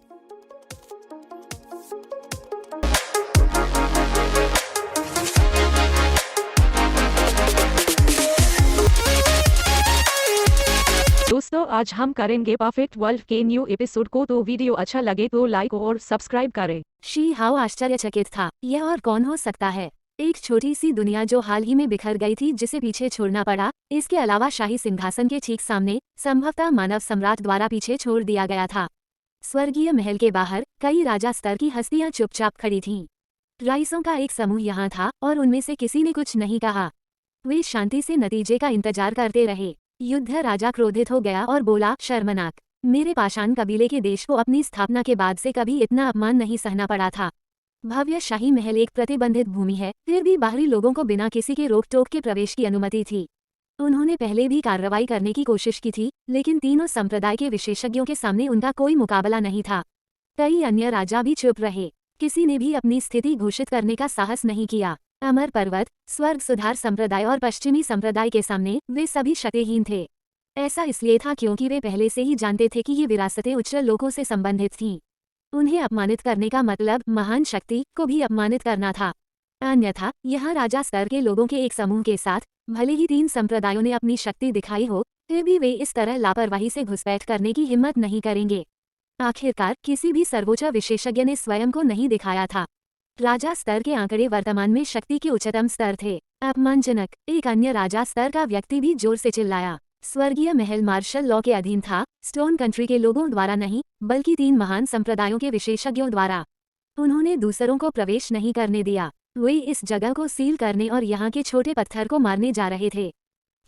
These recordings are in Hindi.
दोस्तों आज हम करेंगे परफेक्ट वर्ल्ड के न्यू एपिसोड को। तो वीडियो अच्छा लगे तो लाइक और सब्सक्राइब करें। शी हाओ आश्चर्यचकित था। यह और कौन हो सकता है? एक छोटी सी दुनिया जो हाल ही में बिखर गई थी, जिसे पीछे छोड़ना पड़ा। इसके अलावा शाही सिंहासन के ठीक सामने संभवतः मानव सम्राट द्वारा पीछे छोड़ दिया गया था। स्वर्गीय महल के बाहर कई राजा स्तर की हस्तियां चुपचाप खड़ी थीं। राइसों का एक समूह यहाँ था और उनमें से किसी ने कुछ नहीं कहा। वे शांति से नतीजे का इंतजार करते रहे। युद्ध राजा क्रोधित हो गया और बोला, शर्मनाक, मेरे पाषाण कबीले के देश को अपनी स्थापना के बाद से कभी इतना अपमान नहीं सहना पड़ा था। भव्य शाही महल एक प्रतिबंधित भूमि है, फिर भी बाहरी लोगों को बिना किसी के रोक टोक के प्रवेश की अनुमति थी। उन्होंने पहले भी कार्रवाई करने की कोशिश की थी, लेकिन तीनों संप्रदाय के विशेषज्ञों के सामने उनका कोई मुकाबला नहीं था। कई अन्य राजा भी चुप रहे। किसी ने भी अपनी स्थिति घोषित करने का साहस नहीं किया। अमर पर्वत, स्वर्ग सुधार संप्रदाय और पश्चिमी संप्रदाय के सामने वे सभी शक्तिहीन थे। ऐसा इसलिए था क्योंकि वे पहले से ही जानते थे कि ये विरासतें उच्च लोकों से संबंधित थीं। उन्हें अपमानित करने का मतलब महान शक्ति को भी अपमानित करना था। अन्यथा यहाँ राजा स्तर के लोगों के एक समूह के साथ भले ही तीन संप्रदायों ने अपनी शक्ति दिखाई हो, फिर भी वे इस तरह लापरवाही से घुसपैठ करने की हिम्मत नहीं करेंगे। आखिरकार किसी भी सर्वोच्च विशेषज्ञ ने स्वयं को नहीं दिखाया था। राजा स्तर के आंकड़े वर्तमान में शक्ति के उच्चतम स्तर थे। अपमानजनक। एक अन्य राजा स्तर का व्यक्ति भी जोर से चिल्लाया। स्वर्गीय महल मार्शल लॉ के अधीन था, स्टोन कंट्री के लोगों द्वारा नहीं, बल्कि तीन महान संप्रदायों के विशेषज्ञों द्वारा। उन्होंने दूसरों को प्रवेश नहीं करने दिया। वे इस जगह को सील करने और यहाँ के छोटे पत्थर को मारने जा रहे थे।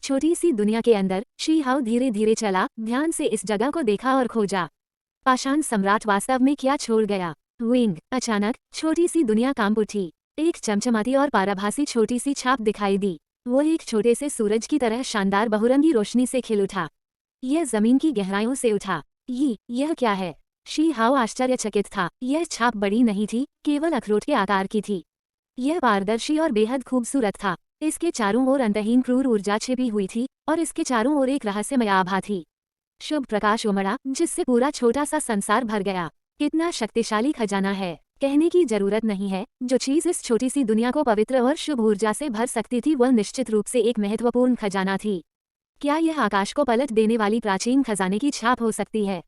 छोटी सी दुनिया के अंदर शी हाओ धीरे धीरे चला, ध्यान से इस जगह को देखा और खोजा। पाषाण सम्राट वास्तव में क्या छोड़ गया? विंग। अचानक छोटी सी दुनिया कांप उठी। एक चमचमाती और पारभासी छोटी सी छाप दिखाई दी। वो एक छोटे से सूरज की तरह शानदार बहुरंगी रोशनी से खिल उठा। यह जमीन की गहराइयों से उठा। यह क्या है? शी हाओ आश्चर्यचकित था। यह छाप बड़ी नहीं थी, केवल अखरोट के आकार की थी। यह पारदर्शी और बेहद खूबसूरत था। इसके चारों ओर अंतहीन क्रूर ऊर्जा छिपी हुई थी और इसके चारों ओर एक रहस्यमय आभा थी। शुभ प्रकाश उमड़ा, जिससे पूरा छोटा सा संसार भर गया। कितना शक्तिशाली खजाना है, कहने की जरूरत नहीं है। जो चीज इस छोटी सी दुनिया को पवित्र और शुभ ऊर्जा से भर सकती थी, वह निश्चित रूप से एक महत्वपूर्ण खजाना थी। क्या यह आकाश को पलट देने वाली प्राचीन खजाने की छाप हो सकती है?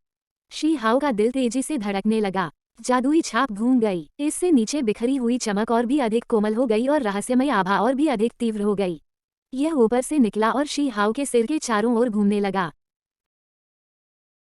शी हाओ का दिल तेजी से धड़कने लगा। जादुई छाप घूम गई। इससे नीचे बिखरी हुई चमक और भी अधिक कोमल हो गई और रहस्यमय आभा और भी अधिक तीव्र हो गई। यह ऊपर से निकला और शी हाओ के सिर के चारों ओर घूमने लगा।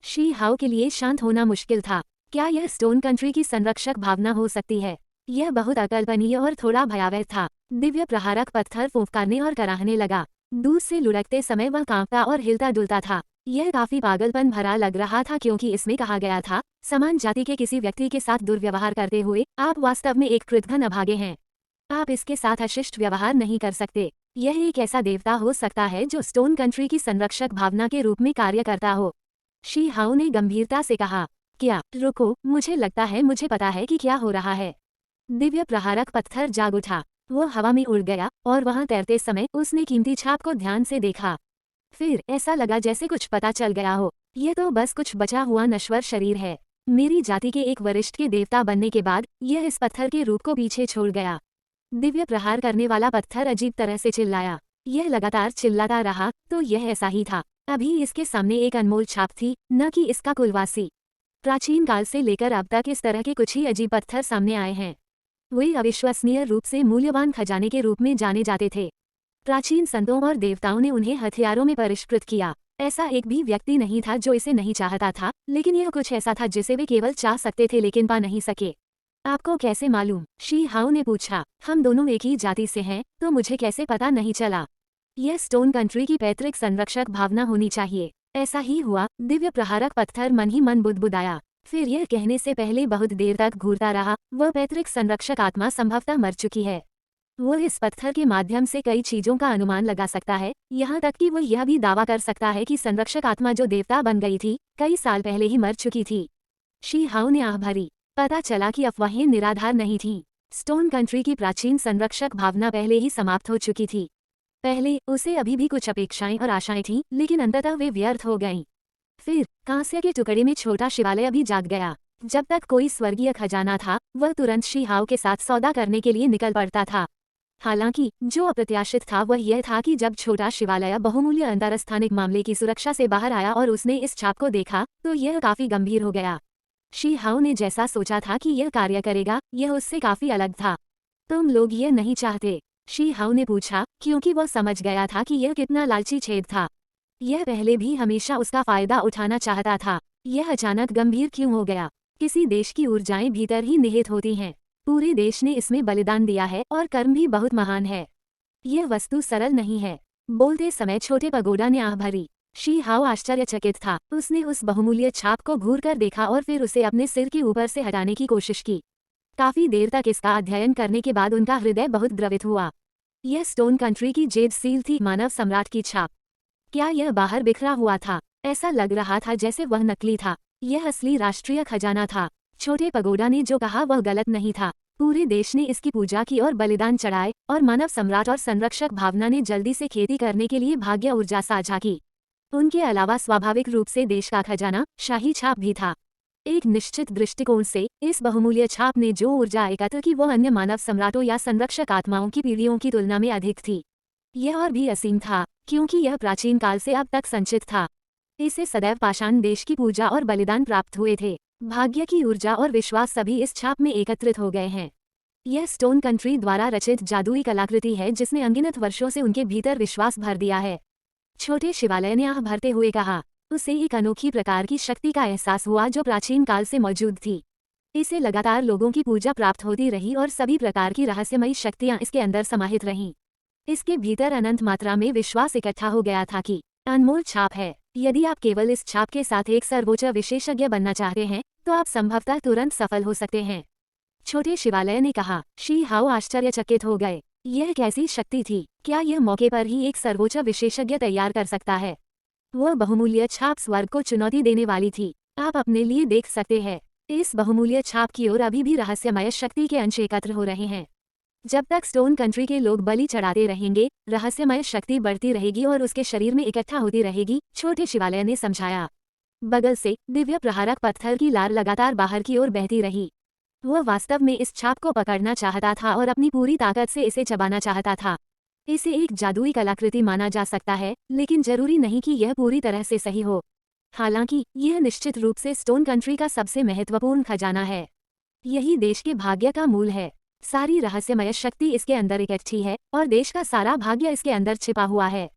शी हाओ के लिए शांत होना मुश्किल था। क्या यह स्टोन कंट्री की संरक्षक भावना हो सकती है? यह बहुत अकल्पनीय और थोड़ा भयावह था। दिव्य प्रहारक पत्थर फुफकारने और कराहने लगा। दूर से लुढ़कते समय वह कांपता और हिलता डुलता था। यह काफी पागलपन भरा लग रहा था, क्योंकि इसमें कहा गया था, समान जाति के किसी व्यक्ति के साथ दुर्व्यवहार करते हुए आप वास्तव में एक कृतघ्न अभागे हैं। आप इसके साथ अशिष्ट व्यवहार नहीं कर सकते। यह एक ऐसा देवता हो सकता है जो स्टोन कंट्री की संरक्षक भावना के रूप में कार्य करता हो। शी हाओ ने गंभीरता से कहा, क्या? रुको, मुझे लगता है मुझे पता है कि क्या हो रहा है। दिव्य प्रहारक पत्थर जाग उठा। वो हवा में उड़ गया और वहां तैरते समय उसने कीमती छाप को ध्यान से देखा। फिर ऐसा लगा जैसे कुछ पता चल गया हो। यह तो बस कुछ बचा हुआ नश्वर शरीर है। मेरी जाति के एक वरिष्ठ के देवता बनने के बाद यह इस पत्थर के रूप को पीछे छोड़ गया। दिव्य प्रहार करने वाला पत्थर अजीब तरह से चिल्लाया। यह लगातार चिल्लाता रहा, तो यह ऐसा ही था। अभी इसके सामने एक अनमोल छाप थी, न कि इसका कुलवासी। प्राचीन काल से लेकर अब तक इस तरह के कुछ ही अजीब पत्थर सामने आए हैं। वे अविश्वसनीय रूप से मूल्यवान खजाने के रूप में जाने जाते थे। प्राचीन संतों और देवताओं ने उन्हें हथियारों में परिष्कृत किया। ऐसा एक भी व्यक्ति नहीं था जो इसे नहीं चाहता था, लेकिन यह कुछ ऐसा था जिसे वे केवल चाह सकते थे लेकिन पा नहीं सके। आपको कैसे मालूम? शी हाओ ने पूछा। हम दोनों एक ही जाति से हैं, तो मुझे कैसे पता नहीं चला? यह स्टोन कंट्री की पैतृक संरक्षक भावना होनी चाहिए। ऐसा ही हुआ। दिव्य प्रहारक पत्थर मन ही मन बुदबुदाया। फिर यह कहने से पहले बहुत देर तक घूरता रहा, वह पैतृक संरक्षक आत्मा संभवतः मर चुकी है। वो इस पत्थर के माध्यम से कई चीजों का अनुमान लगा सकता है, यहाँ तक कि वो यह भी दावा कर सकता है कि संरक्षक आत्मा जो देवता बन गई थी, कई साल पहले ही मर चुकी थी। शी हाओ ने आह भरी। पता चला कि अफवाहें निराधार नहीं थीं। स्टोन कंट्री की प्राचीन संरक्षक भावना पहले ही समाप्त हो चुकी थी। पहले उसे अभी भी कुछ अपेक्षाएं और आशाएं थीं, लेकिन अंततः वे व्यर्थ हो गईं। फिर कांस्य के टुकड़े में छोटा शिवालय अभी जाग गया। जब तक कोई स्वर्गीय खजाना था, वह तुरंत शी हाओ के साथ सौदा करने के लिए निकल पड़ता था। हालांकि जो अप्रत्याशित था वह यह था कि जब छोटा शिवालय बहुमूल्य अंतरस्थानिक मामले की सुरक्षा से बाहर आया और उसने इस छाप को देखा, तो यह काफी गंभीर हो गया। शी हाओ ने जैसा सोचा था कि यह कार्य करेगा, यह उससे काफी अलग था। तुम लोग ये नहीं चाहते? शी हाओ ने पूछा, क्योंकि वह समझ गया था कि यह कितना लालची छेद था। यह पहले भी हमेशा उसका फायदा उठाना चाहता था। यह अचानक गंभीर क्यों हो गया? किसी देश की ऊर्जाएं भीतर ही निहित होती हैं। पूरे देश ने इसमें बलिदान दिया है और कर्म भी बहुत महान है। यह वस्तु सरल नहीं है। बोलते समय छोटे पगोडा ने आह भरी। शी हाओ आश्चर्यचकित था। उसने उस बहुमूल्य छाप को घूर कर देखा और फिर उसे अपने सिर के ऊपर से हटाने की कोशिश की। काफी देर तक इसका अध्ययन करने के बाद उनका हृदय बहुत द्रवित हुआ। यह स्टोन कंट्री की जेड सील थी, मानव सम्राट की छाप। क्या यह बाहर बिखरा हुआ था? ऐसा लग रहा था जैसे वह नकली था। यह असली राष्ट्रीय खजाना था। छोटे पगोडा ने जो कहा वह गलत नहीं था। पूरे देश ने इसकी पूजा की और बलिदान चढ़ाए, और मानव सम्राट और संरक्षक भावना ने जल्दी से खेती करने के लिए भाग्य ऊर्जा साझा की। उनके अलावा स्वाभाविक रूप से देश का खजाना, शाही छाप भी था। एक निश्चित दृष्टिकोण से इस बहुमूल्य छाप ने जो ऊर्जा एकत्र की वह अन्य मानव सम्राटों या संरक्षक आत्माओं की पीढ़ियों की तुलना में अधिक थी। यह और भी असीम था, क्योंकि यह प्राचीन काल से अब तक संचित था। इसे सदैव पाषाण देश की पूजा और बलिदान प्राप्त हुए थे। भाग्य की ऊर्जा और विश्वास सभी इस छाप में एकत्रित हो गए हैं। यह स्टोन कंट्री द्वारा रचित जादुई कलाकृति है जिसने अनगिनत वर्षों से उनके भीतर विश्वास भर दिया है। छोटे शिवालय ने आह भरते हुए कहा। उसे एक अनोखी प्रकार की शक्ति का एहसास हुआ जो प्राचीन काल से मौजूद थी। इसे लगातार लोगों की पूजा प्राप्त होती रही और सभी प्रकार की रहस्यमयी शक्तियां इसके अंदर समाहित रहीं। इसके भीतर अनंत मात्रा में विश्वास इकट्ठा हो गया था कि अनमोल छाप है। यदि आप केवल इस छाप के साथ एक सर्वोच्च विशेषज्ञ बनना चाहते हैं, तो आप संभवतः तुरंत सफल हो सकते हैं। छोटे शिवालय ने कहा। शी हाओ आश्चर्यचकित हो गए। यह कैसी शक्ति थी? क्या यह मौके पर ही एक सर्वोच्च विशेषज्ञ तैयार कर सकता है? वह बहुमूल्य छाप स्वर्ग को चुनौती देने वाली थी। आप अपने लिए देख सकते हैं। इस बहुमूल्य छाप की ओर अभी भी रहस्यमय शक्ति के अंश एकत्र हो रहे हैं। जब तक स्टोन कंट्री के लोग बलि चढ़ाते रहेंगे, रहस्यमय शक्ति बढ़ती रहेगी और उसके शरीर में इकट्ठा होती रहेगी, छोटे शिवालय ने समझाया। बगल से दिव्य प्रहारक पत्थर की लार लगातार बाहर की ओर बहती रही। वह वास्तव में इस छाप को पकड़ना चाहता था और अपनी पूरी ताकत से इसे चबाना चाहता था। इसे एक जादुई कलाकृति माना जा सकता है, लेकिन जरूरी नहीं कि यह पूरी तरह से सही हो। हालांकि यह निश्चित रूप से स्टोन कंट्री का सबसे महत्वपूर्ण खजाना है। यही देश के भाग्य का मूल है। सारी रहस्यमय शक्ति इसके अंदर इकट्ठी है और देश का सारा भाग्य इसके अंदर छिपा हुआ है।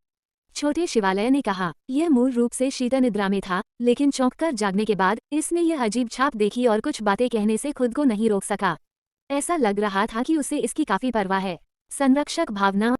छोटे शिवालय ने कहा। यह मूल रूप से शीत निद्रा में था, लेकिन चौंककर जागने के बाद इसने यह अजीब छाप देखी और कुछ बातें कहने से खुद को नहीं रोक सका। ऐसा लग रहा था कि उसे इसकी काफी परवाह है। संरक्षक भावना